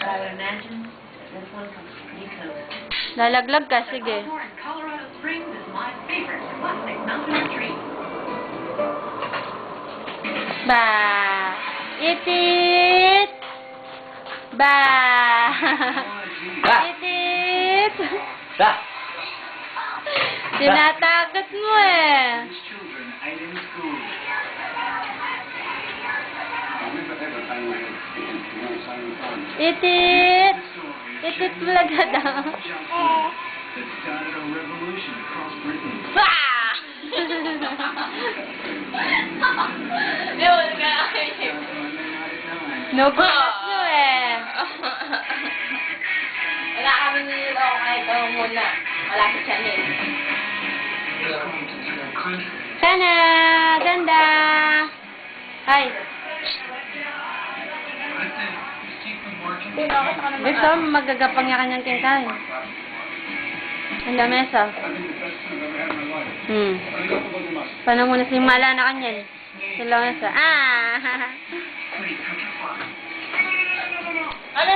I imagine this one comes pretty close. Lalaglag ka, sige. Colorado Springs is my favorite classic mountain retreat. Ba! Itit! Ba! Itit! Ba! Tinatakot mo eh. Itit! Itit talaga daw. Bah! Nubukas nyo eh. Wala kami niloloko kahit ako muna. Malapit siya niya. Sana! Ganda! Ay! Gusto mo magagapang niya kanyang kingkain. Ang lamesa. Paano muna simala na kanyan? Sa lamesa. Ah! Ano?